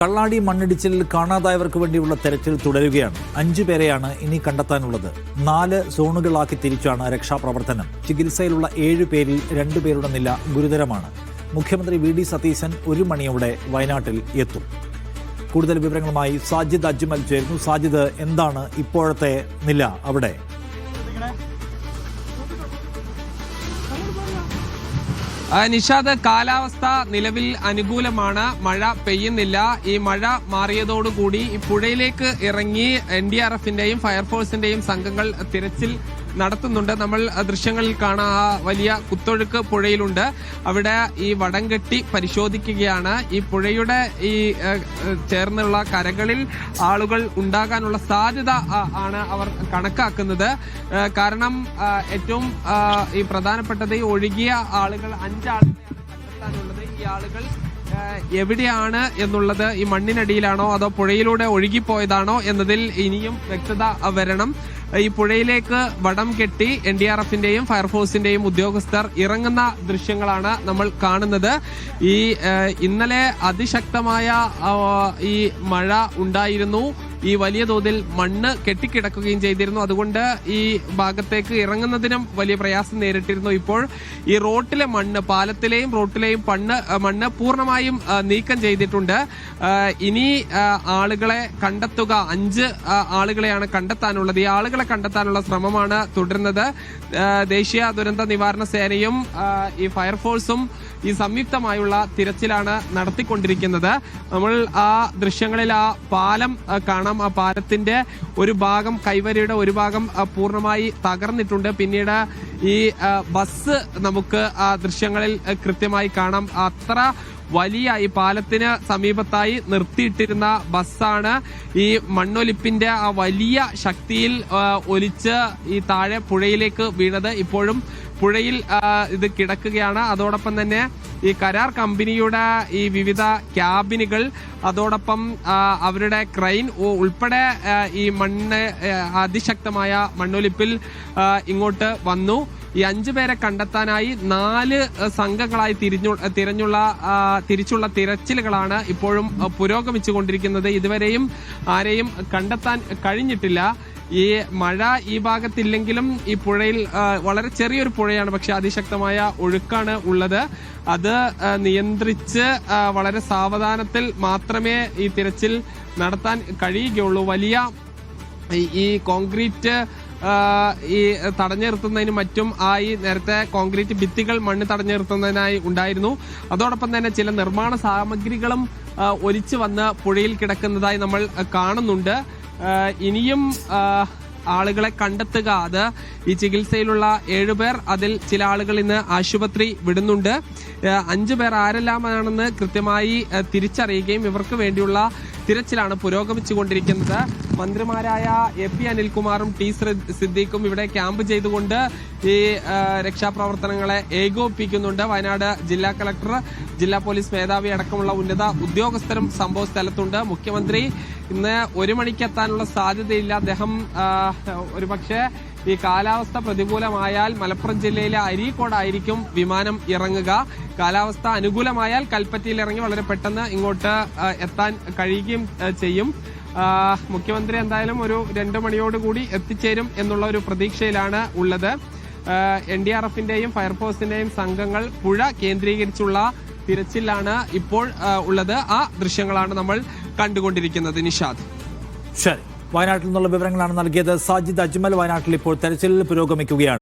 കള്ളാടി മണ്ണിടിച്ചിലിൽ കാണാതായവർക്ക് വേണ്ടിയുള്ള തെരച്ചിൽ തുടരുകയാണ്. 5 പേരെയാണ് ഇനി കണ്ടെത്താനുള്ളത്. 4 സോണുകളാക്കി തിരിച്ചാണ് രക്ഷാപ്രവർത്തനം. ചികിത്സയിലുള്ള 7 പേരിൽ 2 പേരുടെ നില ഗുരുതരമാണ്. മുഖ്യമന്ത്രി വി.ഡി. സതീശൻ 1 മണിയോടെ വയനാട്ടിൽ എത്തും. കൂടുതൽ വിവരങ്ങളുമായി സാജിദ് അജ്മൽ ചേരുന്നു. സാജിദ്, എന്താണ് ഇപ്പോഴത്തെ നില അവിടെ? നിഷാദ്, കാലാവസ്ഥ നിലവിൽ അനുകൂലമാണ്. മഴ പെയ്യുന്നില്ല. ഈ മഴ മാറിയതോടുകൂടി ഈ പുഴയിലേക്ക് ഇറങ്ങി NDRFന്റെയും ഫയർഫോഴ്സിന്റെയും സംഘങ്ങൾ തിരച്ചിൽ നടത്തുന്നുണ്ട്. നമ്മൾ ദൃശ്യങ്ങളിൽ കാണാം, ആ വലിയ കുത്തൊഴുക്ക് പുഴയിലുണ്ട്. അവിടെ ഈ വടം കെട്ടി പരിശോധിക്കുകയാണ്. ഈ പുഴയുടെ ഈ ചേർന്നുള്ള കരകളിൽ ആളുകൾ ഉണ്ടാകാനുള്ള സാധ്യത ആണ് അവർ കണക്കാക്കുന്നത്. കാരണം ഏറ്റവും ഈ പ്രധാനപ്പെട്ടത് ഈ ഒഴുകിയ ആളുകൾ 5 ആളുകളെയാണ് കണ്ടെത്താനുള്ളത്. ഈ ആളുകൾ എവിടെയാണ് എന്നുള്ളത് ഈ മണ്ണിനടിയിലാണോ അതോ പുഴയിലൂടെ ഒഴുകിപ്പോയതാണോ എന്നതിൽ ഇനിയും വ്യക്തത വരണം. ഈ പുഴയിലേക്ക് വടം കെട്ടി NDRFന്റെയും ഫയർഫോഴ്സിന്റെയും ഉദ്യോഗസ്ഥർ ഇറങ്ങുന്ന ദൃശ്യങ്ങളാണ് നമ്മൾ കാണുന്നത്. ഈ ഇന്നലെ അതിശക്തമായ ഈ മഴ ഉണ്ടായിരുന്നു. ഈ വലിയ തോതിൽ മണ്ണ് കെട്ടിക്കിടക്കുകയും ചെയ്തിരുന്നു. അതുകൊണ്ട് ഈ ഭാഗത്തേക്ക് ഇറങ്ങുന്നതിനും വലിയ പ്രയാസം നേരിട്ടിരുന്നു. ഇപ്പോൾ ഈ റോട്ടിലെ മണ്ണ്, പാലത്തിലെയും റോട്ടിലെയും മണ്ണ് പൂർണ്ണമായും നീക്കം ചെയ്തിട്ടുണ്ട്. ഇനി ആളുകളെ കണ്ടെത്തുക, 5 ആളുകളെയാണ് കണ്ടെത്താനുള്ളത്. ഈ ആളുകളെ കണ്ടെത്താനുള്ള ശ്രമമാണ് തുടരുന്നത്. ദേശീയ ദുരന്ത നിവാരണ സേനയും ഈ ഫയർഫോഴ്സും ഈ സംയുക്തമായുള്ള തിരച്ചിലാണ് നടത്തിക്കൊണ്ടിരിക്കുന്നത്. നമ്മൾ ആ ദൃശ്യങ്ങളിൽ ആ പാലം കാണാം. ആ പാലത്തിന്റെ ഒരു ഭാഗം, കൈവരിയുടെ ഒരു ഭാഗം പൂർണ്ണമായി തകർന്നിട്ടുണ്ട്. പിന്നീട് ഈ ബസ് നമുക്ക് ആ ദൃശ്യങ്ങളിൽ കൃത്യമായി കാണാം. അത്ര വലിയ ഈ പാലത്തിന് സമീപത്തായി നിർത്തിയിട്ടിരുന്ന ബസ്സാണ് ഈ മണ്ണൊലിപ്പിന്റെ ആ വലിയ ശക്തിയിൽ ഒലിച്ച് ഈ താഴെ പുഴയിലേക്ക് വീണത്. ഇപ്പോഴും പുഴയിൽ ഇത് കിടക്കുകയാണ്. അതോടൊപ്പം തന്നെ ഈ കരാർ കമ്പനിയുടെ ഈ വിവിധ ക്യാബിനുകൾ, അതോടൊപ്പം അവരുടെ ക്രെയിൻ ഉൾപ്പെടെ ഈ അതിശക്തമായ മണ്ണൊലിപ്പിൽ ഇങ്ങോട്ട് വന്നു. ഈ 5 പേരെ കണ്ടെത്താനായി 4 സംഘങ്ങളായി തിരിച്ചുള്ള തിരച്ചിലുകളാണ് ഇപ്പോഴും പുരോഗമിച്ചുകൊണ്ടിരിക്കുന്നത്. ഇതുവരെയും ആരെയും കണ്ടെത്താൻ കഴിഞ്ഞിട്ടില്ല. ഈ മഴ ഈ ഭാഗത്തില്ലെങ്കിലും ഈ പുഴയിൽ വളരെ ചെറിയൊരു പുഴയാണ്, പക്ഷെ അതിശക്തമായ ഒഴുക്കാണ് ഉള്ളത്. അത് നിയന്ത്രിച്ച് വളരെ സാവധാനത്തിൽ മാത്രമേ ഈ തിരച്ചിൽ നടത്താൻ കഴിയുകയുള്ളൂ. വലിയ ഈ കോൺക്രീറ്റ് ഈ തടഞ്ഞു നിർത്തുന്നതിനും മറ്റും ആയി നേരത്തെ കോൺക്രീറ്റ് ഭിത്തികൾ മണ്ണ് തടഞ്ഞു നിർത്തുന്നതിനായി ഉണ്ടായിരുന്നു. അതോടൊപ്പം തന്നെ ചില നിർമ്മാണ സാമഗ്രികളും ഒലിച്ചു വന്ന് പുഴയിൽ കിടക്കുന്നതായി നമ്മൾ കാണുന്നുണ്ട്. ഇനിയും ആളുകളെ കണ്ടെത്തുക, അത് ഈ ചികിത്സയിലുള്ള 7 പേർ, അതിൽ ചില ആളുകൾ ഇന്ന് ആശുപത്രി വിടുന്നുണ്ട്. 5 പേർ ആരെല്ലാമാണെന്ന് കൃത്യമായി തിരിച്ചറിയുകയും ഇവർക്ക് വേണ്ടിയുള്ള തിരച്ചിലാണ് പുരോഗമിച്ചുകൊണ്ടിരിക്കുന്നത്. മന്ത്രിമാരായ AP അനിൽകുമാറും T സിദ്ദീഖും ഇവിടെ ക്യാമ്പ് ചെയ്തുകൊണ്ട് ഈ രക്ഷാപ്രവർത്തനങ്ങളെ ഏകോപിപ്പിക്കുന്നുണ്ട്. വയനാട് ജില്ലാ കളക്ടർ, ജില്ലാ പോലീസ് മേധാവി അടക്കമുള്ള ഉന്നത ഉദ്യോഗസ്ഥരും സംഭവ സ്ഥലത്തുണ്ട്. മുഖ്യമന്ത്രി ഇന്ന് 1 മണിക്ക് എത്താനുള്ള സാധ്യതയില്ല. അദ്ദേഹം ഒരുപക്ഷെ ഈ കാലാവസ്ഥ പ്രതികൂലമായാൽ മലപ്പുറം ജില്ലയിലെ അരീക്കോടായിരിക്കും വിമാനം ഇറങ്ങുക. കാലാവസ്ഥ അനുകൂലമായാൽ കൽപ്പറ്റയിൽ ഇറങ്ങി വളരെ പെട്ടെന്ന് ഇങ്ങോട്ട് എത്താൻ കഴിയുകയും ചെയ്യും. മുഖ്യമന്ത്രി എന്തായാലും ഒരു 2 മണിയോടുകൂടി എത്തിച്ചേരും എന്നുള്ള ഒരു പ്രതീക്ഷയിലാണ് ഉള്ളത്. NDRFന്റെയും ഫയർഫോഴ്സിന്റെയും സംഘങ്ങൾ പുഴ കേന്ദ്രീകരിച്ചുള്ള തിരച്ചിലാണ് ഇപ്പോൾ ഉള്ളത്. ആ ദൃശ്യങ്ങളാണ് നമ്മൾ കണ്ടുകൊണ്ടിരിക്കുന്നത്. നിഷാദ്, ശരി, വയനാട്ടിൽ നിന്നുള്ള വിവരങ്ങളാണ് നൽകിയത് സാജിദ് അജ്മൽ. വയനാട്ടിൽ ഇപ്പോൾ തെരച്ചിൽ പുരോഗമിക്കുകയാണ്.